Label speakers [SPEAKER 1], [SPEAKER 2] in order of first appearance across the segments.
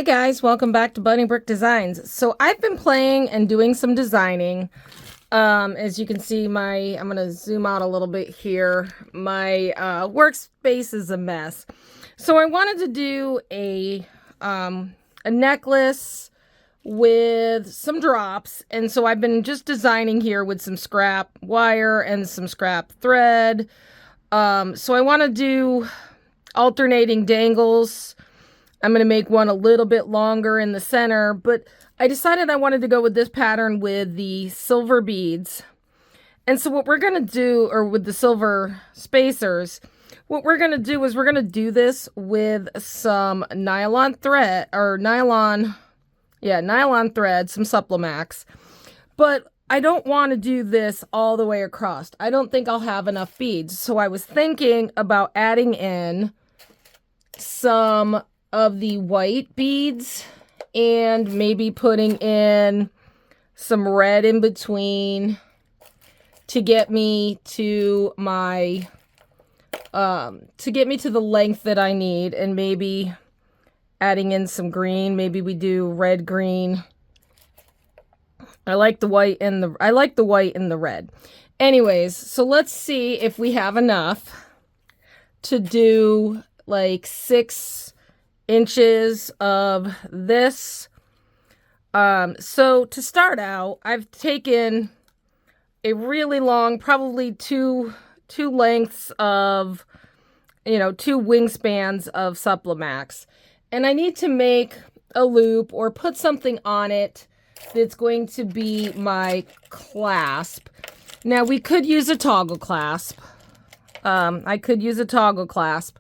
[SPEAKER 1] guys, welcome back to Bunny Brick Designs. So I've been playing and doing some designing. As you can see, I'm going to zoom out a little bit here. My workspace is a mess. So I wanted to do a necklace with some drops. And so I've been just designing here with some scrap wire and some scrap thread. So I want to do alternating dangles. I'm going to make one a little bit longer in the center, but I decided I wanted to go with this pattern with the silver beads. And so what we're going to do, or with the silver spacers, what we're going to do is we're going to do this with some nylon thread, or nylon thread, some Supplemax. But I don't want to do this all the way across. I don't think I'll have enough beads. So I was thinking about adding in some of the white beads and maybe putting in some red in between to get me to my the length that I need, and maybe adding in some green. Maybe we do red green. I like the white and the red. Anyways, so let's see if we have enough to do like 6 inches of this. So to start out, I've taken a really long, probably two lengths of, 2 wingspans of Supplemax, and I need to make a loop or put something on it that's going to be my clasp. Now we could use a toggle clasp. I could use a toggle clasp.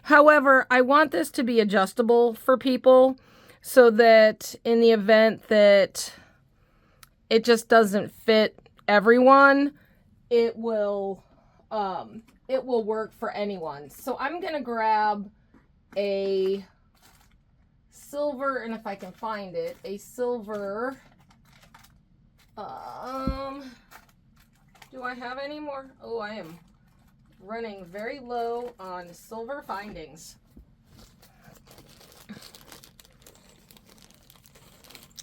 [SPEAKER 1] However, I want this to be adjustable for people so that in the event that it just doesn't fit everyone, it will work for anyone. So I'm going to grab a silver, and if I can find it, a silver, do I have any more? Oh, I am running very low on silver findings.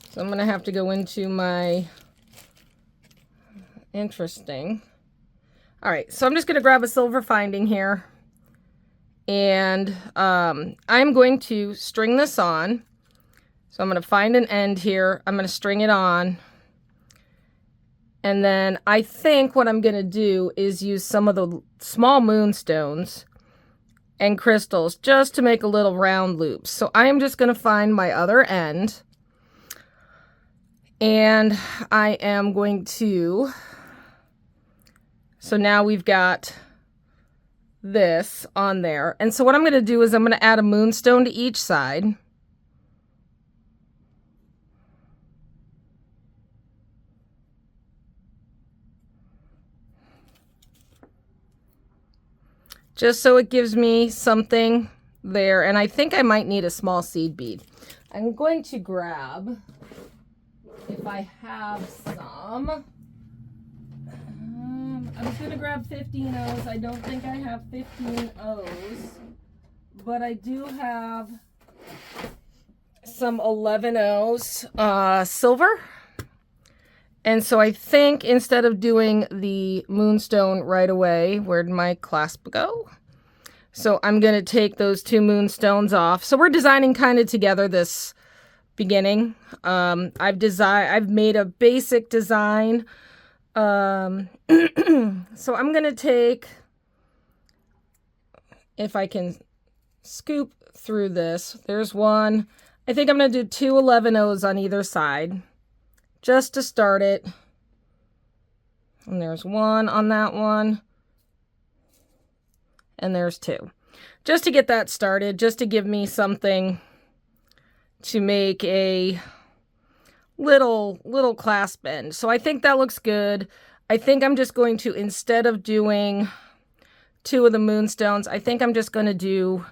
[SPEAKER 1] So I'm going to have to go into my interesting. All right, so I'm just going to grab a silver finding here, and I'm going to string this on. So I'm going to find an end here. I'm going to string it on. And then I think what I'm going to do is use some of the small moonstones and crystals just to make a little round loop. So I am just going to find my other end. And I am going to... So now we've got this on there. And so what I'm going to do is I'm going to add a moonstone to each side. Just so it gives me something there. And I think I might need a small seed bead. I'm going to grab, if I have some, I was going to grab 15 O's. I don't think I have 15 O's, but I do have some 11 O's silver. And so I think instead of doing the moonstone right away, where'd my clasp go? So I'm going to take those 2 moonstones off. So we're designing kind of together this beginning. I've made a basic design. So I'm going to take, if I can scoop through this, there's one. I think I'm going to do 2 11 O's on either side, just to start it. And there's 1 on that one. And there's 2. Just to get that started, just to give me something to make a little clasp end. So I think that looks good. I think I'm just going to, instead of doing 2 of the moonstones, I think I'm just going to do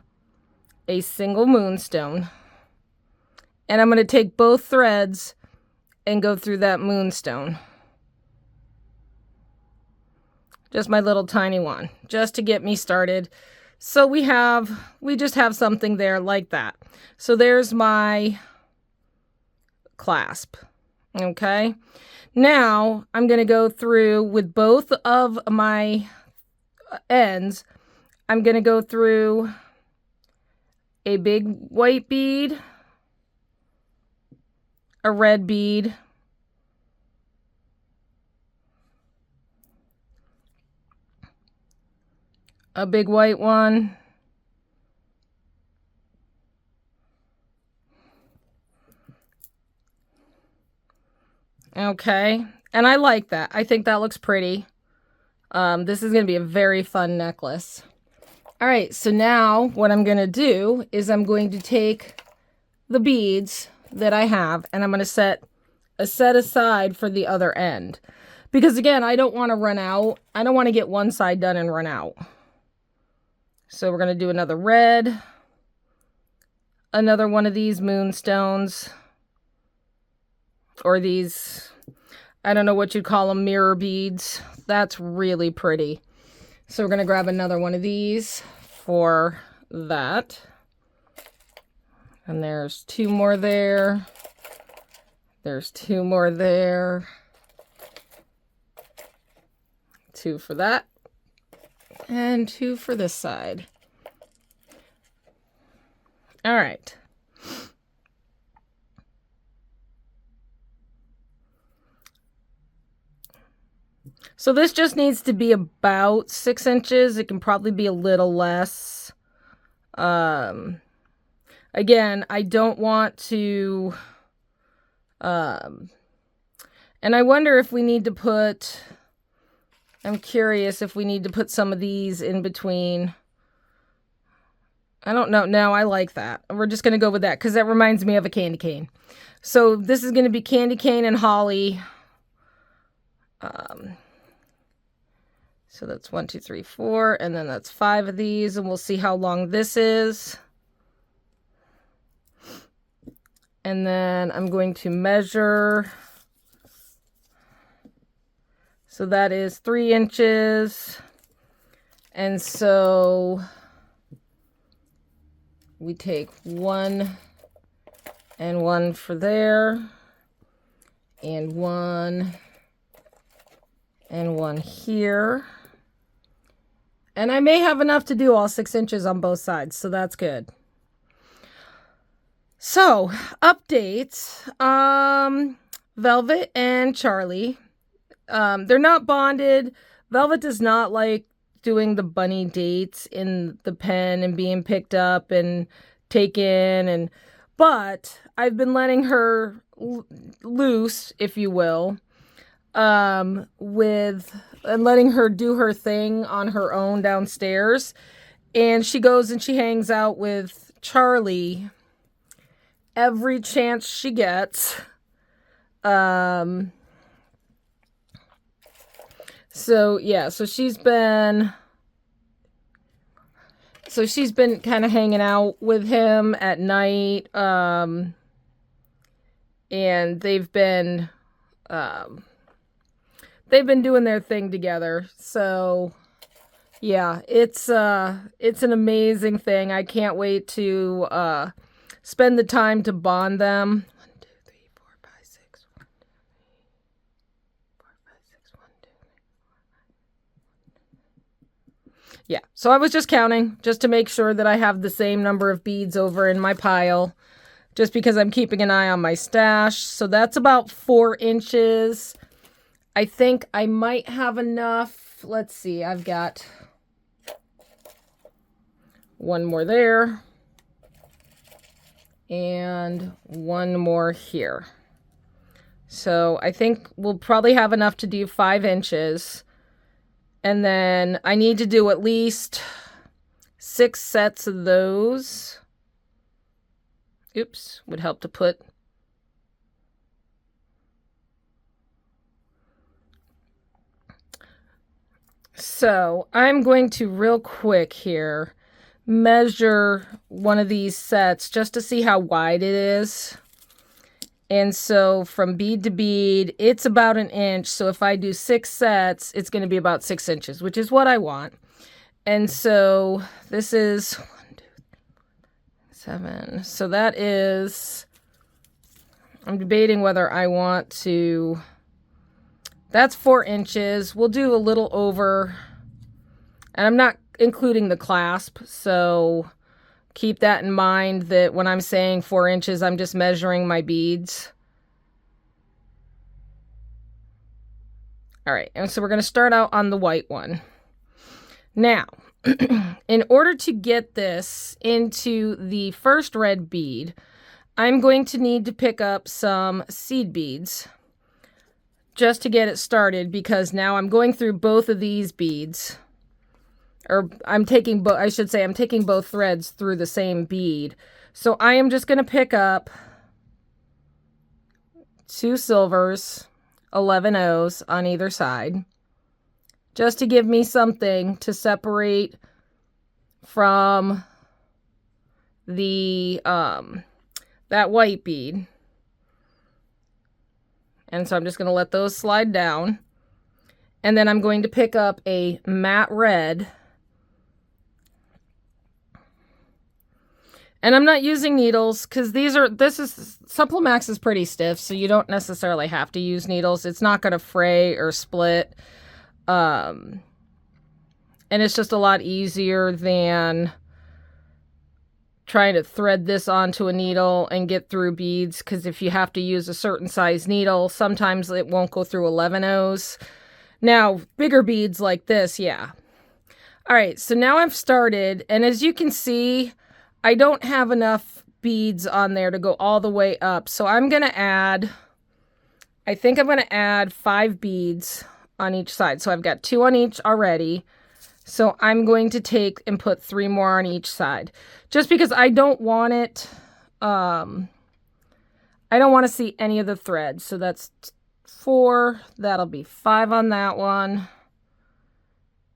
[SPEAKER 1] a single moonstone. And I'm going to take both threads and go through that moonstone. Just my little tiny one, just to get me started. So we just have something there like that. So there's my clasp. Okay. Now I'm going to go through with both of my ends. I'm going to go through a big white bead, a red bead, a big white one, okay, and I like that. I think that looks pretty. This is going to be a very fun necklace. All right, so now what I'm going to do is I'm going to take the beads that I have and I'm going to set a set aside for the other end. Because again, I don't want to run out. I don't want to get one side done and run out. So we're going to do another red, another one of these moonstones, or these, I don't know what you'd call them, mirror beads. That's really pretty. So we're going to grab another one of these for that. And there's 2 more there. There's 2 more there. 2 for that. And 2 for this side. All right. So this just needs to be about 6 inches. It can probably be a little less. Again, I don't want to... and I wonder if we need to put... I'm curious if we need to put some of these in between. I don't know. No, I like that. We're just going to go with that because that reminds me of a candy cane. So this is going to be candy cane and holly. So that's 1, 2, 3, 4, and then that's 5 of these, and we'll see how long this is. And then I'm going to measure. So that is 3 inches. And so we take 1 and 1 for there, and 1 and 1 here. And I may have enough to do all 6 inches on both sides, so that's good. So, updates. Velvet and Charlie. They're not bonded. Velvet does not like doing the bunny dates in the pen and being picked up and taken, but I've been letting her loose, if you will, and letting her do her thing on her own downstairs. And she goes and she hangs out with Charlie every chance she gets. So yeah, so she's been kind of hanging out with him at night, and they've been doing their thing together. So yeah, it's an amazing thing. I can't wait to spend the time to bond them. 1, 2, 3, 4, 5, 6. 1, 2, 3, 4, 5, 6. 1, 2, 3, 4, 5. Yeah, so I was just counting just to make sure that I have the same number of beads over in my pile, just because I'm keeping an eye on my stash. So that's about 4 inches. I think I might have enough. Let's see, I've got 1 more there. And 1 more here. So I think we'll probably have enough to do 5 inches. And then I need to do at least 6 sets of those. Oops, would help to put. So I'm going to real quick here measure one of these sets just to see how wide it is. And so from bead to bead, it's about 1 inch. So if I do 6 sets, it's going to be about 6 inches, which is what I want. And so this is 1, 2, 3, 4, 5, 7. So that is I'm debating whether I want to... That's 4 inches. We'll do a little over. And I'm not including the clasp, so keep that in mind that when I'm saying 4 inches, I'm just measuring my beads. All right, and so we're going to start out on the white one. Now, in order to get this into the first red bead, I'm going to need to pick up some seed beads just to get it started, because now I'm going through both of these beads. Or I'm taking both threads through the same bead. So I am just going to pick up 2 silvers, 11 O's on either side, just to give me something to separate from the that white bead. And so I'm just going to let those slide down. And then I'm going to pick up a matte red. And I'm not using needles because Supplemax is pretty stiff, so you don't necessarily have to use needles. It's not going to fray or split. And it's just a lot easier than trying to thread this onto a needle and get through beads, because if you have to use a certain size needle, sometimes it won't go through 11 O's. Now, bigger beads like this, yeah. All right, so now I've started, and as you can see, I don't have enough beads on there to go all the way up. So I'm going to add, I think I'm going to add 5 beads on each side. So I've got 2 on each already. So I'm going to take and put 3 more on each side. Just because I don't want it, I don't want to see any of the threads. So that's 4, that'll be 5 on that one.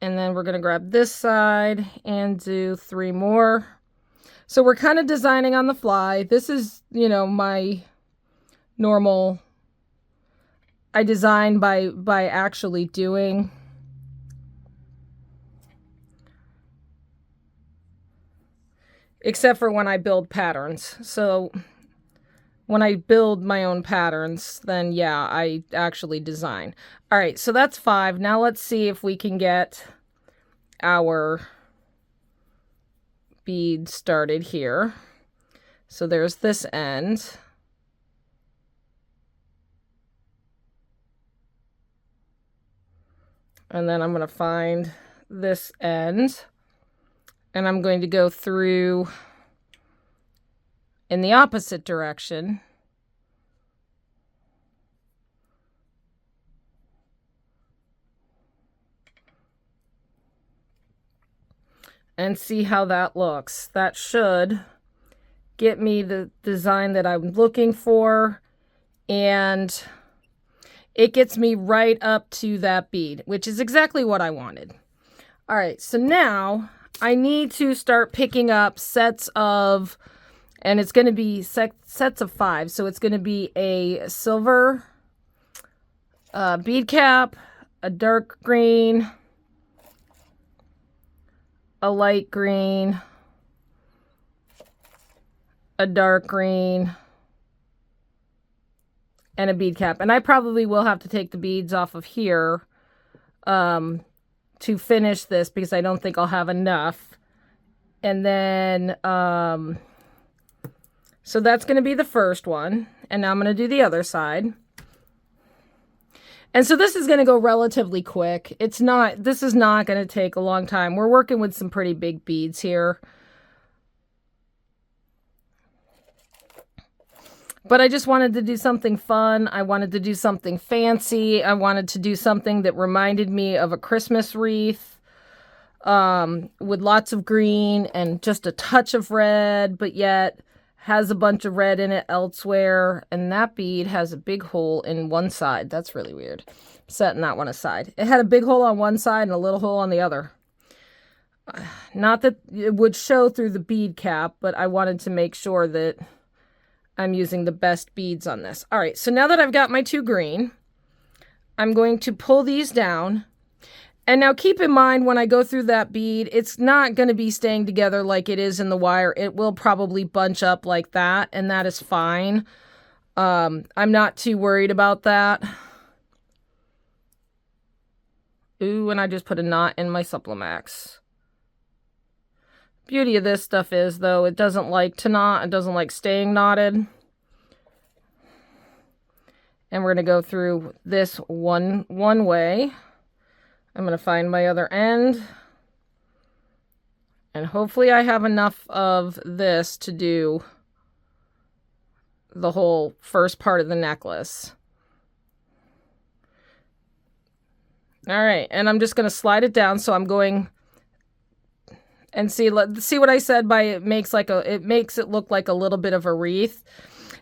[SPEAKER 1] And then we're going to grab this side and do 3 more. So we're kind of designing on the fly. This is, my normal, I design by actually doing. Except for when I build patterns. So when I build my own patterns, then yeah, I actually design. All right, so that's 5. Now let's see if we can get our bead started here. So there's this end. And then I'm going to find this end. And I'm going to go through in the opposite direction. And see how that looks. That should get me the design that I'm looking for. And it gets me right up to that bead, which is exactly what I wanted. All right, so now I need to start picking up sets of, and it's going to be sets of 5. So it's going to be a silver bead cap, a dark green, a light green, a dark green, and a bead cap. And I probably will have to take the beads off of here to finish this, because I don't think I'll have enough. And then, so that's going to be the first one. And now I'm going to do the other side. And so this is going to go relatively quick. This is not going to take a long time. We're working with some pretty big beads here. But I just wanted to do something fun. I wanted to do something fancy. I wanted to do something that reminded me of a Christmas wreath with lots of green and just a touch of red, but yet has a bunch of red in it elsewhere. And that bead has a big hole in one side. That's really weird. I'm setting that one aside. It had a big hole on one side and a little hole on the other. Not that it would show through the bead cap, but I wanted to make sure that I'm using the best beads on this. All right, so now that I've got my 2 green, I'm going to pull these down. And now keep in mind, when I go through that bead, it's not going to be staying together like it is in the wire. It will probably bunch up like that, and that is fine. I'm not too worried about that. Ooh, and I just put a knot in my Supplemax. Beauty of this stuff is, though, it doesn't like to knot. It doesn't like staying knotted. And we're going to go through this one way. I'm going to find my other end. And hopefully I have enough of this to do the whole first part of the necklace. All right, and I'm just going to slide it down. So I'm going and see what I said by it makes it look like a little bit of a wreath.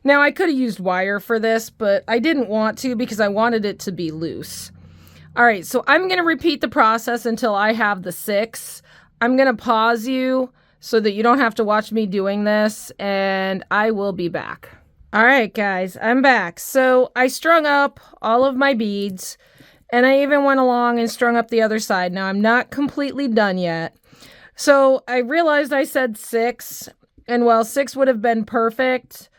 [SPEAKER 1] Now I could have used wire for this, but I didn't want to because I wanted it to be loose. All right, so I'm going to repeat the process until I have the 6. I'm going to pause you so that you don't have to watch me doing this, and I will be back. All right, guys, I'm back. So I strung up all of my beads, and I even went along and strung up the other side. Now, I'm not completely done yet. So I realized I said 6, and while 6 would have been perfect,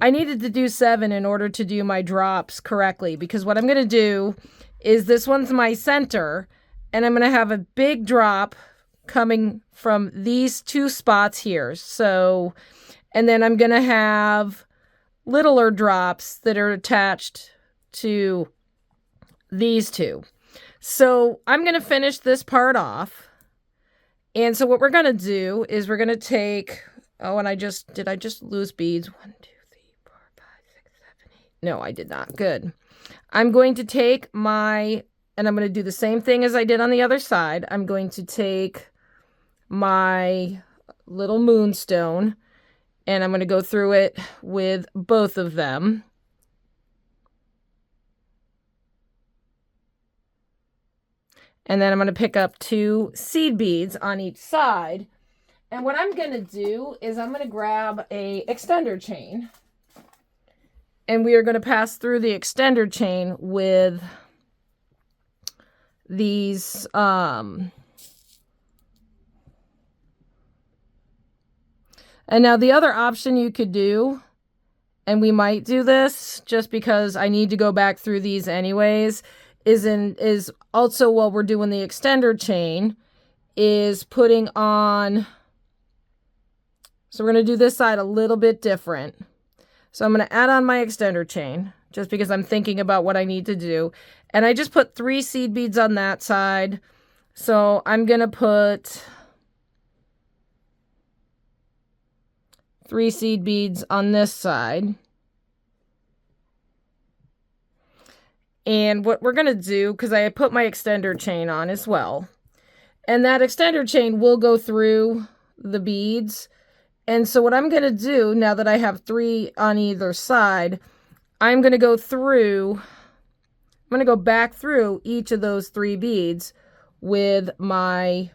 [SPEAKER 1] I needed to do 7 in order to do my drops correctly, because what I'm going to do is this one's my center, and I'm going to have a big drop coming from these 2 spots here. So, and then I'm going to have littler drops that are attached to these 2. So I'm going to finish this part off. And so what we're going to do is we're going to take, oh, and did I just lose beads? 1, 2, 3, 4, 5, 6, 7, 8. No, I did not. Good. I'm going to take and I'm going to do the same thing as I did on the other side. I'm going to take my little moonstone, and I'm going to go through it with both of them. And then I'm going to pick up 2 seed beads on each side. And what I'm going to do is I'm going to grab a extender chain. And we are going to pass through the extender chain with these and now the other option you could do, and we might do this just because I need to go back through these anyways, is also while we're doing the extender chain, is putting on, so we're going to do this side a little bit different. So I'm going to add on my extender chain just because I'm thinking about what I need to do. And I just put 3 seed beads on that side. So I'm going to put 3 seed beads on this side. And what we're going to do, because I put my extender chain on as well, and that extender chain will go through the beads. And so what I'm going to do, now that I have 3 on either side, I'm going to go back through each of those 3 beads with my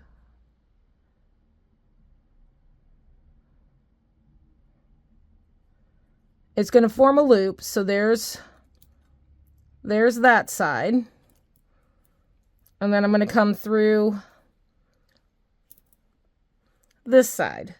[SPEAKER 1] it's going to form a loop. So there's that side. And then I'm going to come through this side.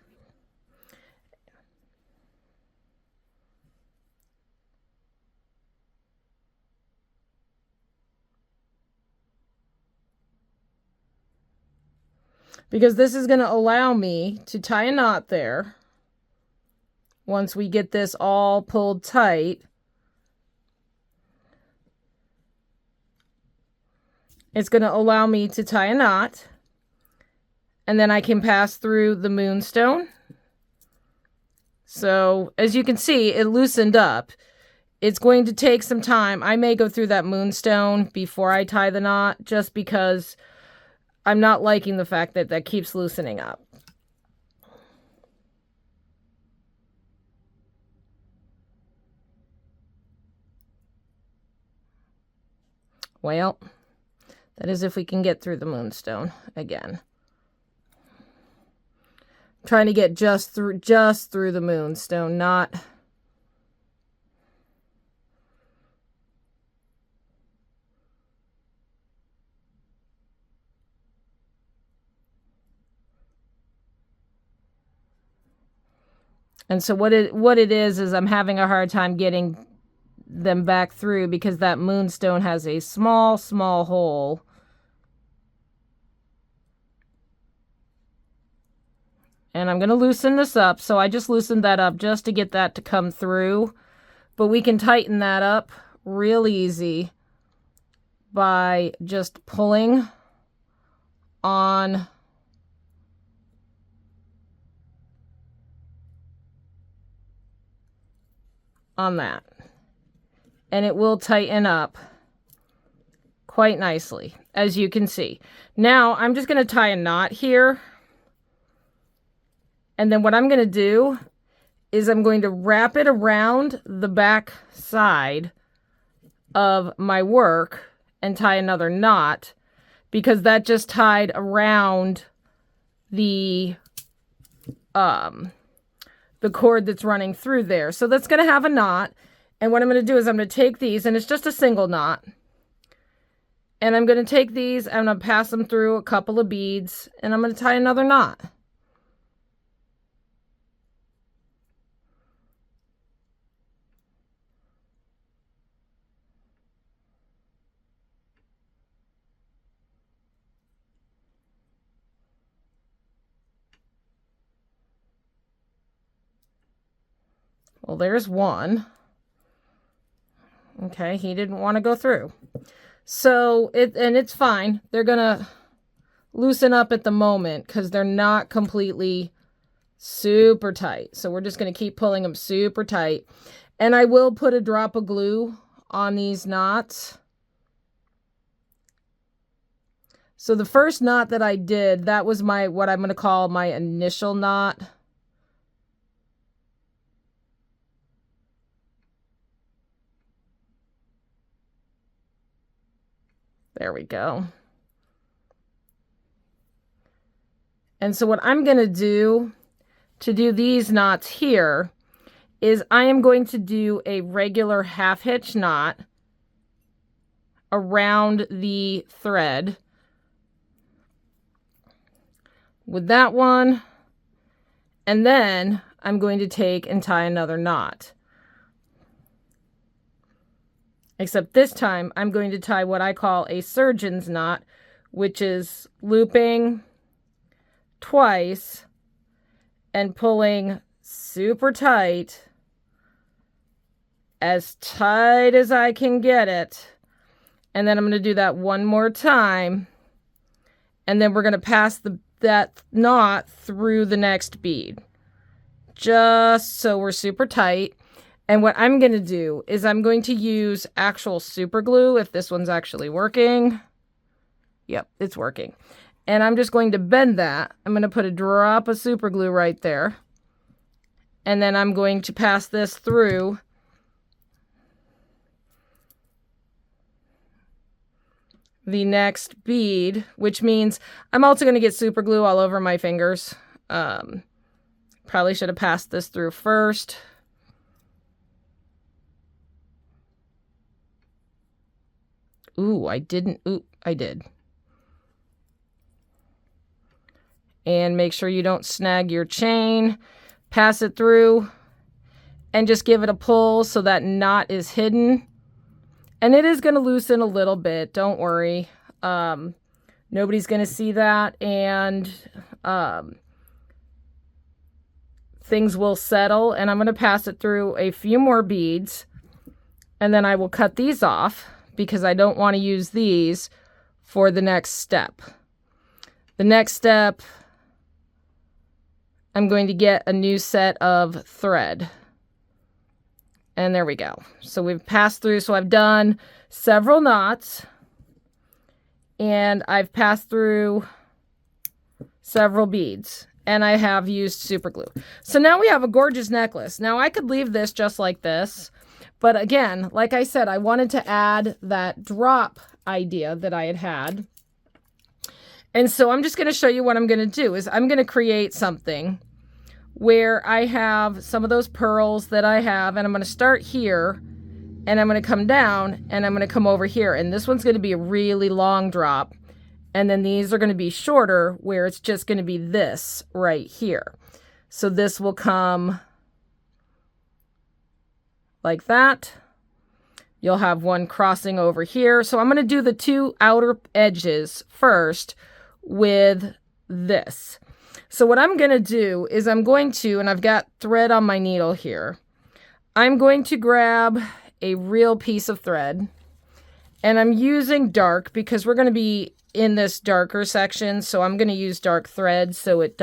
[SPEAKER 1] Because this is going to allow me to tie a knot there. Once we get this all pulled tight, it's going to allow me to tie a knot, and then I can pass through the moonstone. So as you can see, it loosened up. It's going to take some time. I may go through that moonstone before I tie the knot, just because I'm not liking the fact that that keeps loosening up. Well, that is if we can get through the moonstone again. I'm trying to get just through the moonstone, not... And so what it is I'm having a hard time getting them back through because that moonstone has a small, small hole. And I'm going to loosen this up. So I just loosened that up just to get that to come through. But we can tighten that up real easy by just pulling on that. And it will tighten up quite nicely, as you can see. Now, I'm just going to tie a knot here. And then what I'm going to do is I'm going to wrap it around the back side of my work and tie another knot, because that just tied around the cord that's running through there. So that's going to have a knot. And what I'm going to do is I'm going to take these, and it's just a single knot. And I'm going to take these, I'm going to pass them through a couple of beads, and I'm going to tie another knot. Well, there's one. Okay, he didn't want to go through. So, it's fine. They're going to loosen up at the moment because they're not completely super tight. So we're just going to keep pulling them super tight. And I will put a drop of glue on these knots. So the first knot that I did, that was what I'm going to call my initial knot. There we go. And so what I'm going to do these knots here is I am going to do a regular half hitch knot around the thread with that one. And then I'm going to take and tie another knot. Except this time, I'm going to tie what I call a surgeon's knot, which is looping twice and pulling super tight as I can get it. And then I'm going to do that one more time. And then we're going to pass that knot through the next bead, just so we're super tight. And what I'm going to do is I'm going to use actual super glue, if this one's actually working. Yep, it's working. And I'm just going to bend that. I'm going to put a drop of super glue right there. And then I'm going to pass this through the next bead, which means I'm also going to get super glue all over my fingers. Probably should have passed this through first. Ooh, I didn't. Ooh, I did. And make sure you don't snag your chain. Pass it through and just give it a pull so that knot is hidden. And it is going to loosen a little bit. Don't worry. Nobody's going to see that. And things will settle. And I'm going to pass it through a few more beads. And then I will cut these off, because I don't want to use these for the next step. The next step, I'm going to get a new set of thread. And there we go. So we've passed through. So I've done several knots. And I've passed through several beads. And I have used super glue. So now we have a gorgeous necklace. Now I could leave this just like this. But again, like I said, I wanted to add that drop idea that I had. And so I'm just going to show you what I'm going to do is I'm going to create something where I have some of those pearls that I have, and I'm going to start here, and I'm going to come down, and I'm going to come over here. And this one's going to be a really long drop. And then these are going to be shorter, where it's just going to be this right here. So this will come like that. you'll have one crossing over here. So I'm going to do the 2 outer edges first with this. So what I'm going to do is I'm going to, and I've got thread on my needle here, I'm going to grab a real piece of thread, and I'm using dark because we're going to be in this darker section. So I'm going to use dark thread so it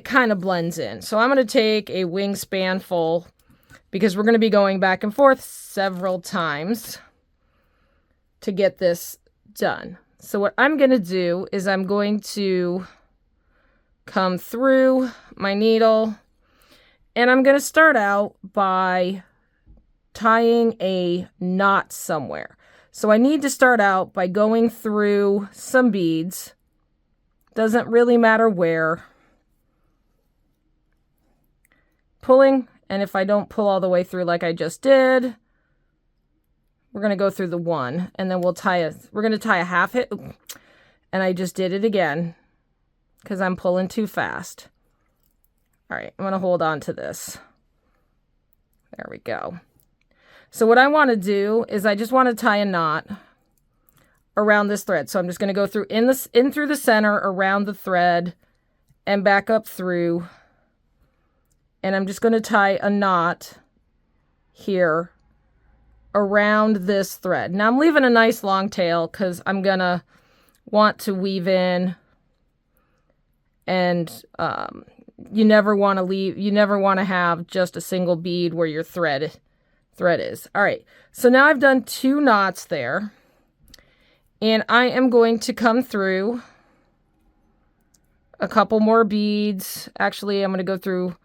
[SPEAKER 1] kind of blends in. So I'm going to take a wingspan full because we're going to be going back and forth several times to get this done. So what I'm going to do is I'm going to come through my needle, and I'm going to start out by tying a knot somewhere. So I need to start out by going through some beads. Doesn't really matter where. Pulling, and if I don't pull all the way through like I just did, we're going to go through the 1, and then we're going to tie a half hit, and I just did it again because I'm pulling too fast. All right, I'm going to hold on to this. There we go. So what I want to do is I just want to tie a knot around this thread. So I'm just going to go through in through the center around the thread and back up through. And I'm just going to tie a knot here around this thread. Now I'm leaving a nice long tail because I'm going to want to weave in, and you never want to have just a single bead where your thread is. All right, so now I've done 2 knots there, and I am going to come through a couple more beads. Actually, I'm going to go through,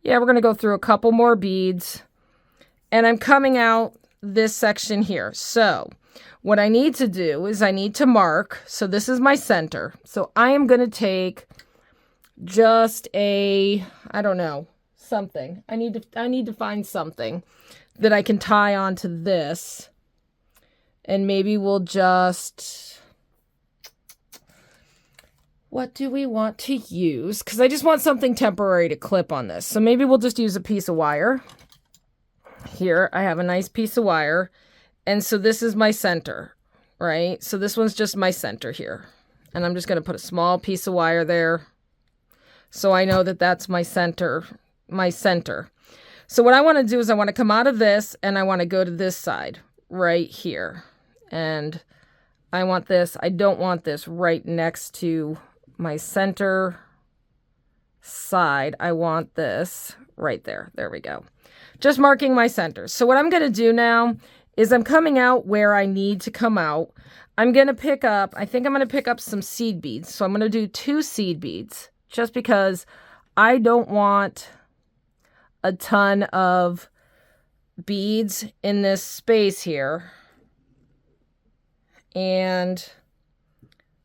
[SPEAKER 1] we're going to go through a couple more beads, and I'm coming out this section here. So what I need to do is I need to mark. So this is my center. So I am going to take just I don't know, something. I need to find something that I can tie onto this, and maybe we'll just, what do we want to use? Because I just want something temporary to clip on this. So maybe we'll just use a piece of wire. Here, I have a nice piece of wire. And so this is my center, right? So this one's just my center here. And I'm just going to put a small piece of wire there, so I know that that's my center, So what I want to do is I want to come out of this, and I want to go to this side right here. And I want this, I don't want this right next to my center side. I want this right there. There we go. Just marking my center. So what I'm going to do now is I'm coming out where I need to come out. I'm going to pick up, I think I'm going to pick up some seed beads. So I'm going to do 2 seed beads just because I don't want a ton of beads in this space here. And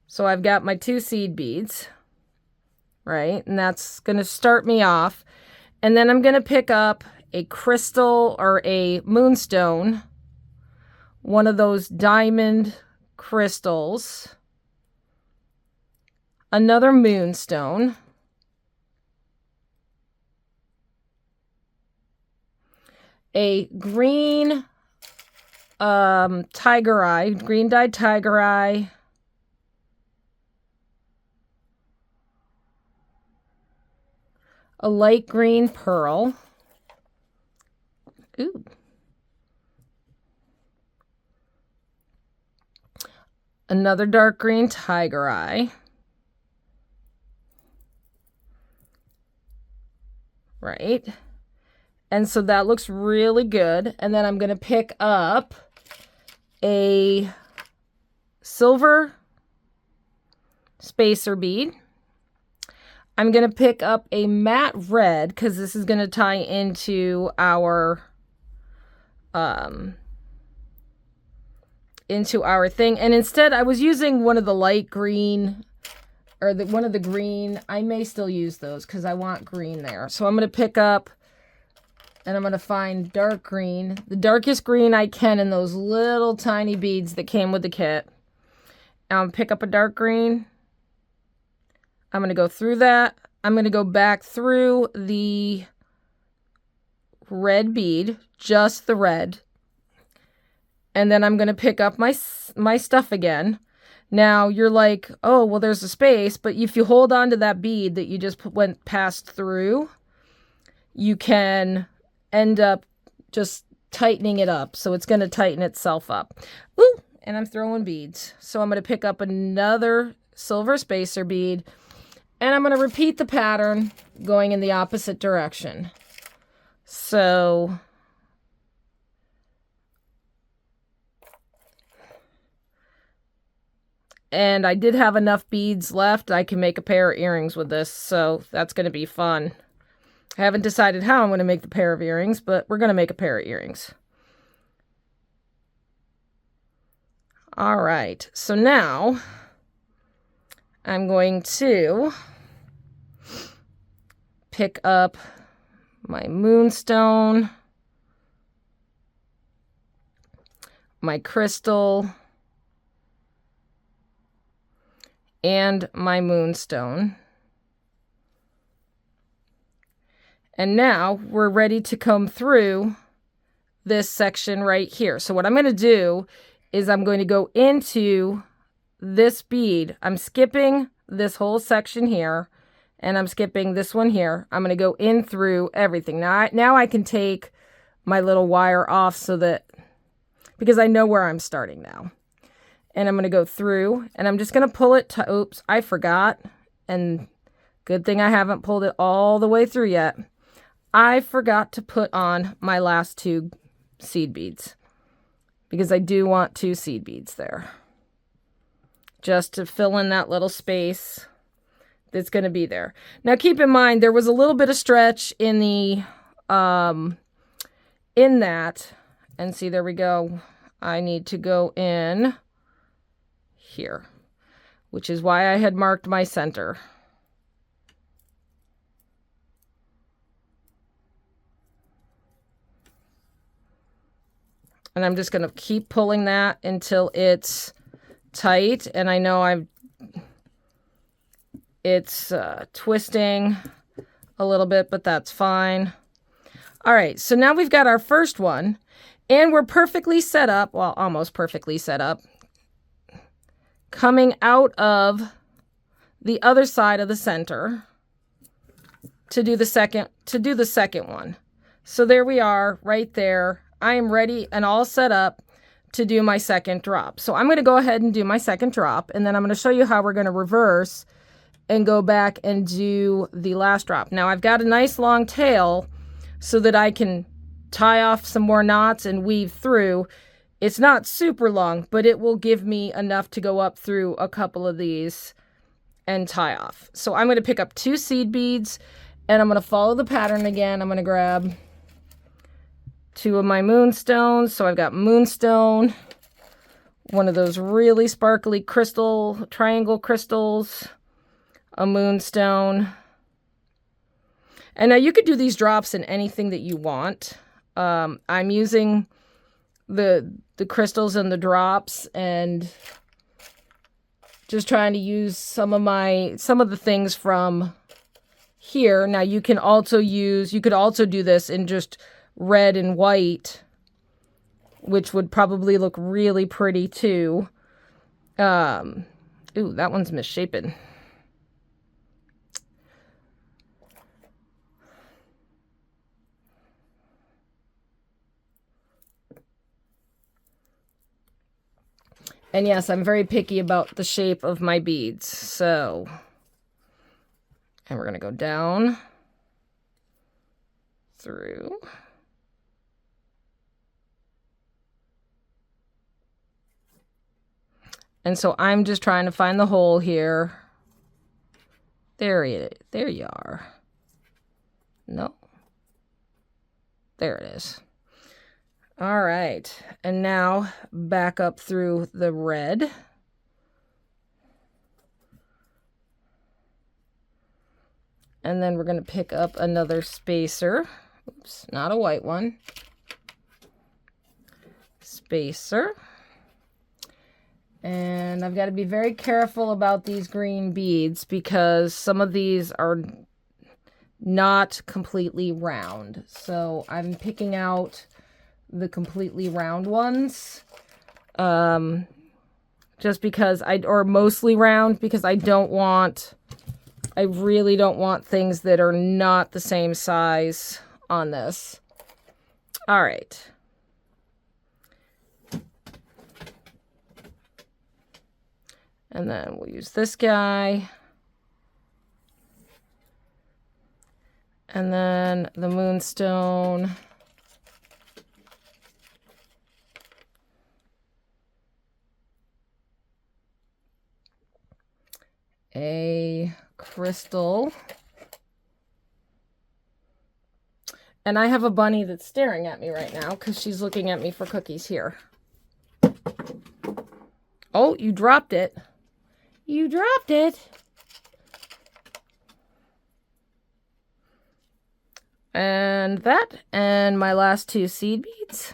[SPEAKER 1] so I've got my 2 seed beads, right? And that's going to start me off. And then I'm going to pick up a crystal or a moonstone, one of those diamond crystals, another moonstone, a green tiger eye, green dyed tiger eye, a light green pearl, ooh, another dark green tiger eye, right? And so that looks really good. And then I'm going to pick up a silver spacer bead. I'm going to pick up a matte red because this is going to tie into our thing. And instead I was using one of the light green or one of the green. I may still use those because I want green there. So I'm going to pick up, and I'm going to find dark green, the darkest green I can in those little tiny beads that came with the kit. Pick up a dark green. I'm going to go through that. I'm going to go back through the red bead, just the red. And then I'm going to pick up my stuff again. Now you're like, oh, well, there's a space, but if you hold on to that bead that you just passed through, you can end up just tightening it up. So it's going to tighten itself up. Ooh, and I'm throwing beads. So I'm going to pick up another silver spacer bead, and I'm going to repeat the pattern going in the opposite direction. So and I did have enough beads left. I can make a pair of earrings with this, so that's going to be fun. I haven't decided how I'm going to make the pair of earrings, but we're going to make a pair of earrings. All right, so now I'm going to pick up my moonstone, my crystal, and my moonstone. And now we're ready to come through this section right here. So what I'm going to do is I'm going to go into this bead. I'm skipping this whole section here, and I'm skipping this one here. I'm going to go in through everything. Now I can take my little wire off so that, because I know where I'm starting now. And I'm going to go through, and I'm just going to pull it to, oops, I forgot. And good thing I haven't pulled it all the way through yet. I forgot to put on my last 2 seed beads, because I do want 2 seed beads there, just to fill in that little space that's going to be there. Now keep in mind, there was a little bit of stretch in the, in that, and see, there we go. I need to go in here, which is why I had marked my center. And I'm just going to keep pulling that until it's tight. And I know it's twisting a little bit, but that's fine. All right, so now we've got our first one, and we're perfectly set up, well, almost perfectly set up, coming out of the other side of the center to do the second one. So there we are right there. I am ready and all set up to do my second drop. So I'm going to go ahead and do my second drop, and then I'm going to show you how we're going to reverse and go back and do the last drop. Now I've got a nice long tail so that I can tie off some more knots and weave through. It's not super long, but it will give me enough to go up through a couple of these and tie off. So I'm going to pick up 2 seed beads, and I'm going to follow the pattern again. I'm going to grab 2 of my moonstones. So I've got moonstone, one of those really sparkly triangle crystals, a moonstone. And now you could do these drops in anything that you want. I'm using the crystals and the drops, and just trying to use some of the things from here. Now you could also do this in just red and white, which would probably look really pretty too. Ooh, that one's misshapen. And yes, I'm very picky about the shape of my beads. So, and we're going to go down through. And so I'm just trying to find the hole here. There you are. No. There it is. All right. And now back up through the red. And then we're going to pick up another spacer. Oops, not a white one. Spacer. And I've got to be very careful about these green beads because some of these are not completely round. So I'm picking out the completely round ones Just because or mostly round, because I really don't want things that are not the same size on this. All right. And then we'll use this guy. And then the moonstone. A crystal. And I have a bunny that's staring at me right now because she's looking at me for cookies here. Oh, you dropped it. You dropped it. And that, and my last 2 seed beads.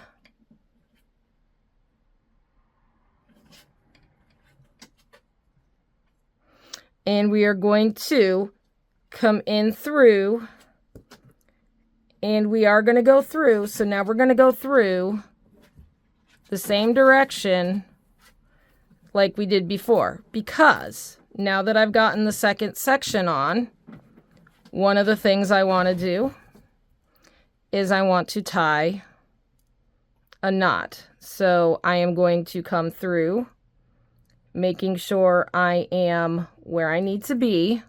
[SPEAKER 1] And we are going to come in through, and we are going to go through. So now we're going to go through the same direction like we did before, because now that I've gotten the second section on, one of the things I want to do is I want to tie a knot. So I am going to come through, making sure I am where I need to be.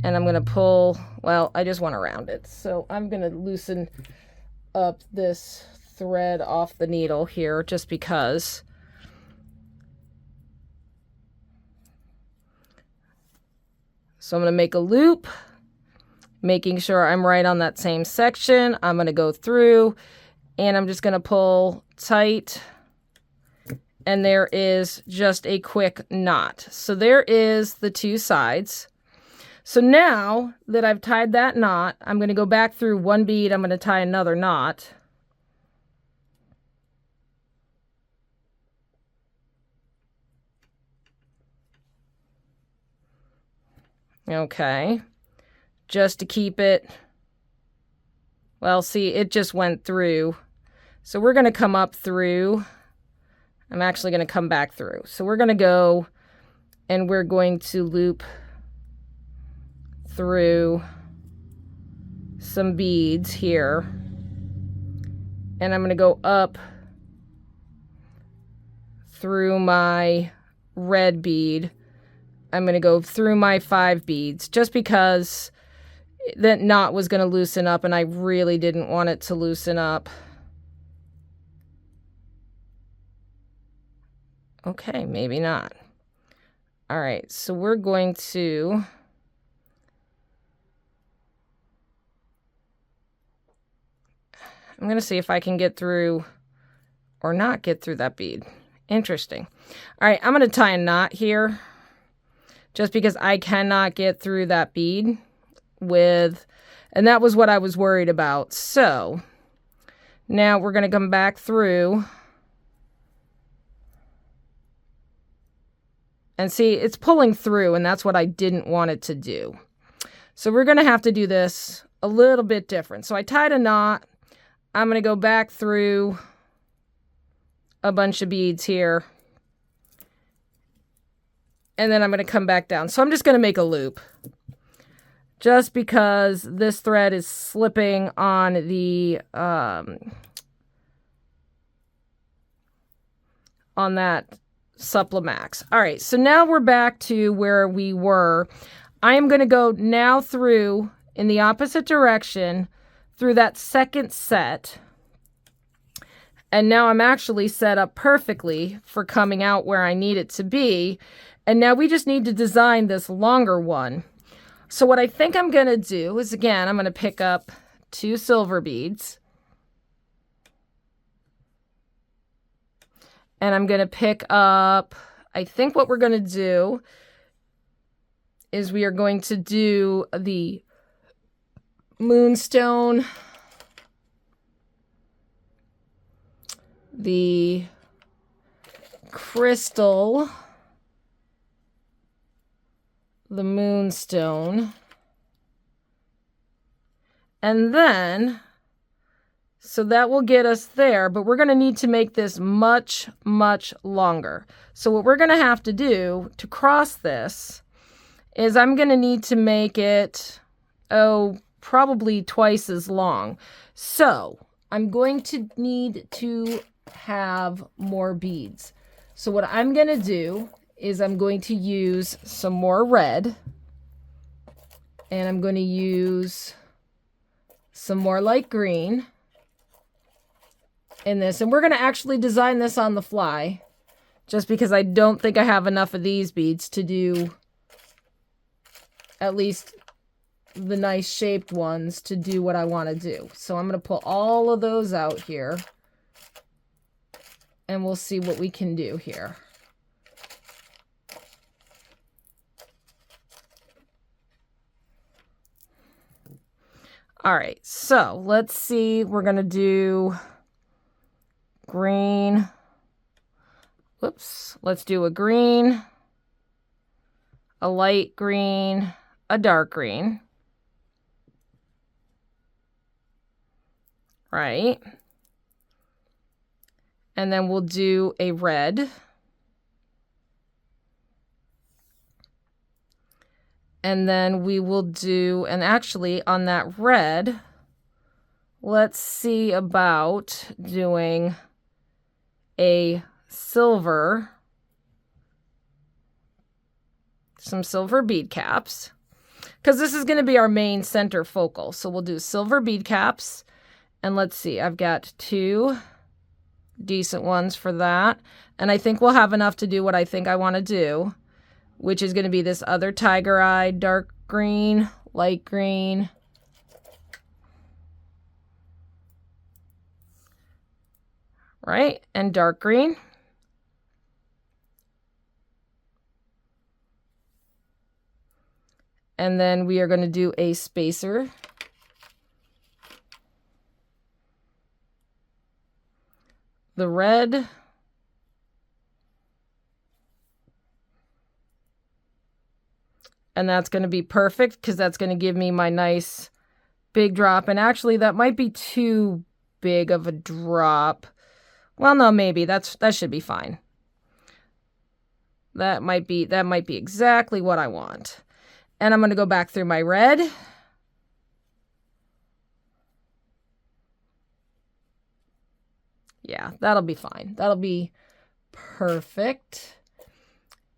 [SPEAKER 1] And I'm going to pull, well, I just want to round it. So I'm going to loosen up this thread off the needle here just because. So I'm going to make a loop, making sure I'm right on that same section. I'm going to go through, and I'm just going to pull tight, and there is just a quick knot. So there is the 2 sides. So now that I've tied that knot, I'm going to go back through 1 bead. I'm going to tie another knot. Okay, just to keep it, well, see, it just went through. So we're going to come up through. I'm actually going to come back through. So we're going to go, and we're going to loop through some beads here. And I'm going to go up through my red bead. I'm going to go through my 5 beads just because that knot was going to loosen up, and I really didn't want it to loosen up. Okay, maybe not. All right, so we're going to I'm going to see if I can get through or not get through that bead. Interesting. All right, I'm going to tie a knot here just because I cannot get through that bead with, and that was what I was worried about. So now we're going to come back through and see it's pulling through, and that's what I didn't want it to do. So we're going to have to do this a little bit different. So I tied a knot. I'm going to go back through a bunch of beads here, and then I'm going to come back down. So I'm just going to make a loop just because this thread is slipping on the on that Supplemax. All right, so now we're back to where we were. I am going to go now through in the opposite direction through that second set. And now I'm actually set up perfectly for coming out where I need it to be. And now we just need to design this longer one. So what I think I'm going to do is, again, I'm going to pick up 2 silver beads. And I'm going to pick up, I think what we're going to do is we are going to do the moonstone, the crystal, the moonstone, and then So that will get us there, but we're going to need to make this much, much longer. So what we're going to have to do to cross this is I'm going to need to make it, probably twice as long. So I'm going to need to have more beads. So what I'm going to do is I'm going to use some more red, and I'm going to use some more light green in this, and we're going to actually design this on the fly, just because I don't think I have enough of these beads to do at least the nice shaped ones to do what I want to do. So I'm going to pull all of those out here, and we'll see what we can do here. All right, so let's see. We're going to do green. Whoops. Let's do a green, a light green, a dark green. Right. And then we'll do a red. And then we will do, and actually on that red, let's see about doing a silver, some silver bead caps, because this is going to be our main center focal. So we'll do silver bead caps, and let's see, I've got 2 decent ones for that, and I think we'll have enough to do what I think I want to do, which is going to be this other tiger eye, dark green, light green, right, and dark green. And then we are going to do a spacer. The red. And that's going to be perfect because that's going to give me my nice big drop. And actually that might be too big of a drop. Well, no, maybe that should be fine. That might be exactly what I want. And I'm going to go back through my red. Yeah, that'll be fine. That'll be perfect.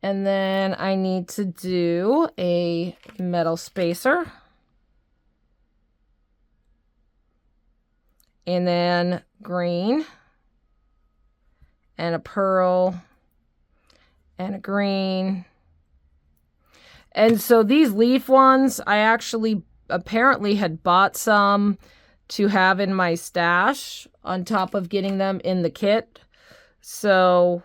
[SPEAKER 1] And then I need to do a metal spacer. And then green. And a pearl. And a green. And so these leaf ones, I actually apparently had bought some to have in my stash on top of getting them in the kit. So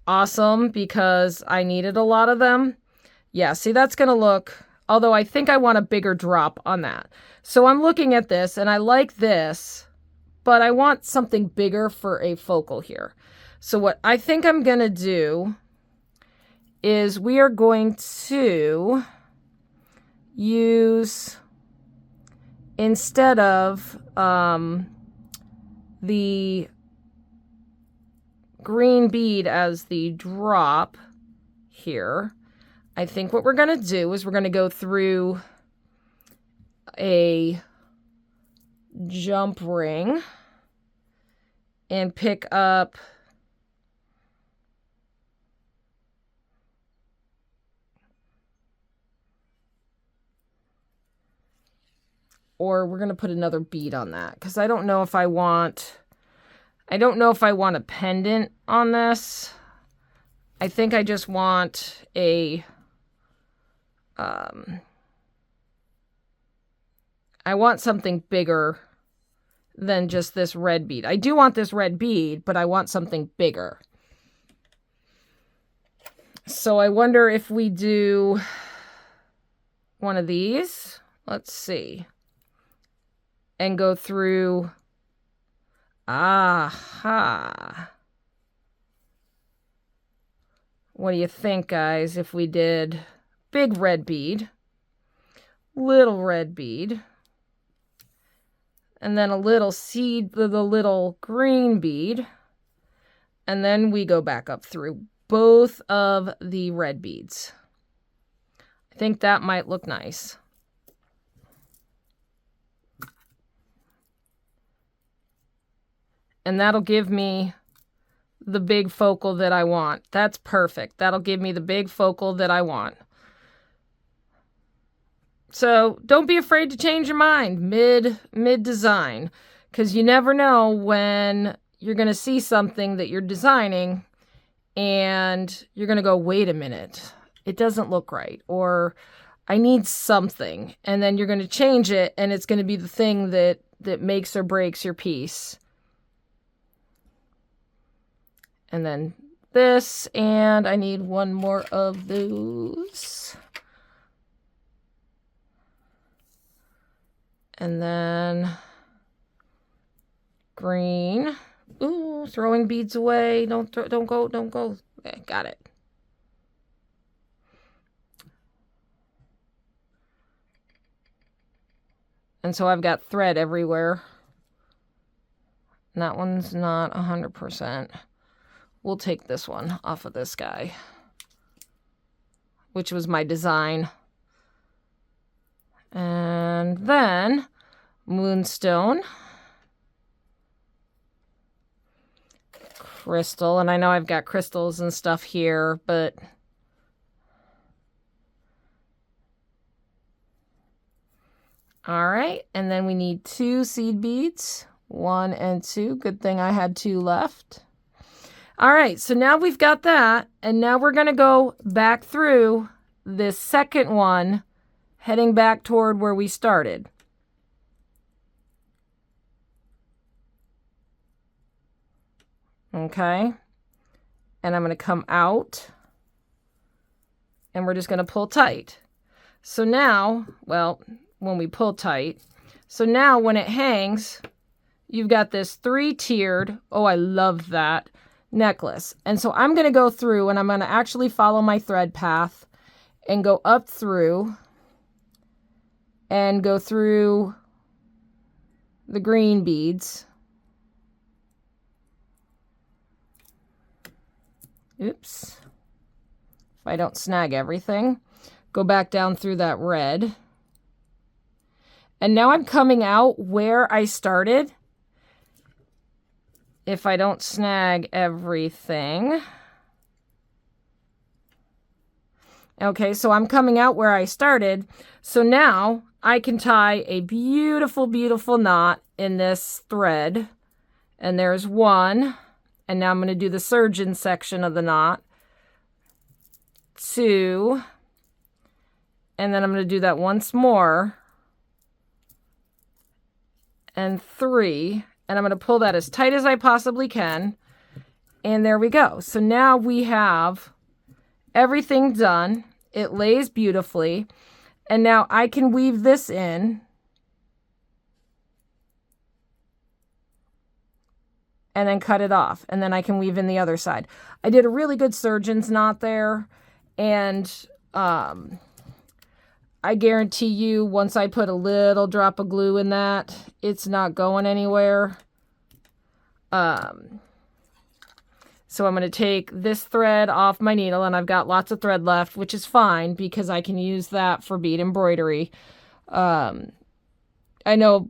[SPEAKER 1] awesome, because I needed a lot of them. Yeah, see, that's going to look, although I think I want a bigger drop on that. So I'm looking at this and I like this, but I want something bigger for a focal here. So what I think I'm going to do is we are going to use, instead of the green bead as the drop here, I think what we're going to do is we're going to go through a jump ring and pick up or we're going to put another bead on that because I don't know if I want a pendant on this. I think I just want a I want something bigger than just this red bead. I do want this red bead, but I want something bigger. So I wonder if we do one of these. Let's see. And go through. Aha. What do you think, guys, if we did big red bead, little red bead, and then a little seed, the little green bead, and then we go back up through both of the red beads. I think that might look nice. And that'll give me the big focal that I want. That's perfect. That'll give me the big focal that I want. So don't be afraid to change your mind mid design, because you never know when you're going to see something that you're designing and you're going to go, wait a minute, it doesn't look right, or I need something, and then you're going to change it, and it's going to be the thing that makes or breaks your piece. And then this, and I need one more of those. And then green. Ooh, throwing beads away. Don't go. Okay, got it. And so I've got thread everywhere. And that one's not 100%. We'll take this one off of this guy, which was my design. And then moonstone, crystal, and I know I've got crystals and stuff here, but all right. And then we need 2 seed beads, 1 and 2. Good thing I had 2 left. All right, so now we've got that, and now we're going to go back through this second one, heading back toward where we started. Okay, and I'm going to come out, and we're just going to pull tight. So now, well, when we pull tight, so now when it hangs, you've got this 3-tiered, oh, I love that, necklace. And so I'm going to go through, and I'm going to actually follow my thread path and go up through and go through the green beads. Oops. If I don't snag everything. Go back down through that red. And now I'm coming out where I started. If I don't snag everything. Okay, so I'm coming out where I started. So now I can tie a beautiful, beautiful knot in this thread. And there's 1. And now I'm going to do the surgeon section of the knot. 2. And then I'm going to do that once more. And 3. And I'm going to pull that as tight as I possibly can. And there we go. So now we have everything done. It lays beautifully. And now I can weave this in. And then cut it off. And then I can weave in the other side. I did a really good surgeon's knot there. And I guarantee you, once I put a little drop of glue in that, it's not going anywhere. So I'm going to take this thread off my needle, and I've got lots of thread left, which is fine because I can use that for bead embroidery. I know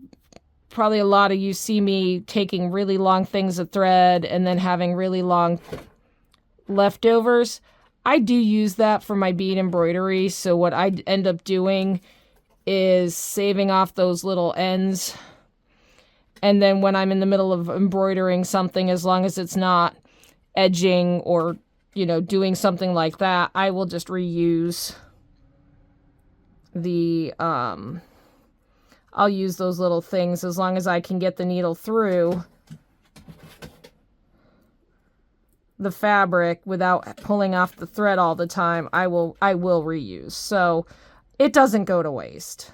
[SPEAKER 1] probably a lot of you see me taking really long things of thread and then having really long leftovers. I do use that for my bead embroidery, so what I end up doing is saving off those little ends, and then when I'm in the middle of embroidering something, as long as it's not edging or, you know, doing something like that, I will just reuse the, I'll use those little things as long as I can get the needle through the fabric without pulling off the thread all the time. I will reuse, so it doesn't go to waste.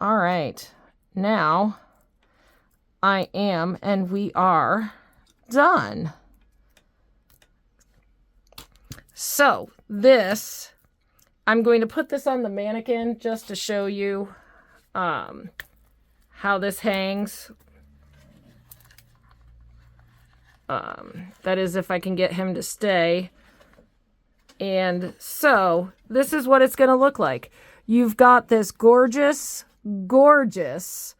[SPEAKER 1] All right, now I am, and we are done. So this I'm going to put this on the mannequin just to show you how this hangs. That is, if I can get him to stay. And so this is what it's going to look like. You've got this gorgeous, gorgeous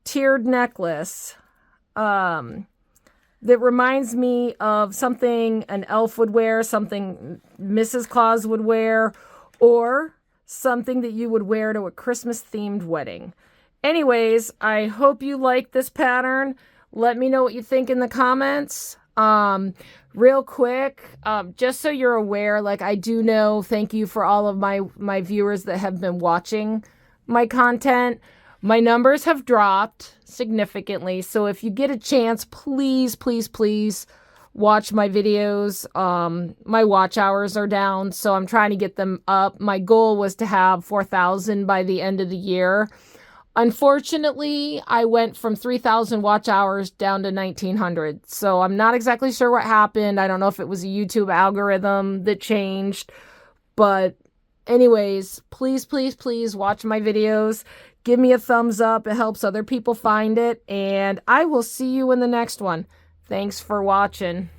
[SPEAKER 1] tiered necklace that reminds me of something an elf would wear, something Mrs. Claus would wear, or something that you would wear to a Christmas-themed wedding. Anyways, I hope you like this pattern. Let me know what you think in the comments. Real quick, just so you're aware, like, I do know, thank you for all of my viewers that have been watching my content. My numbers have dropped significantly, so if you get a chance, please, please, please watch my videos. My watch hours are down, so I'm trying to get them up. My goal was to have 4,000 by the end of the year. Unfortunately, I went from 3,000 watch hours down to 1,900. So I'm not exactly sure what happened. I don't know if it was a YouTube algorithm that changed. But anyways, please, please, please watch my videos. Give me a thumbs up. It helps other people find it. And I will see you in the next one. Thanks for watching.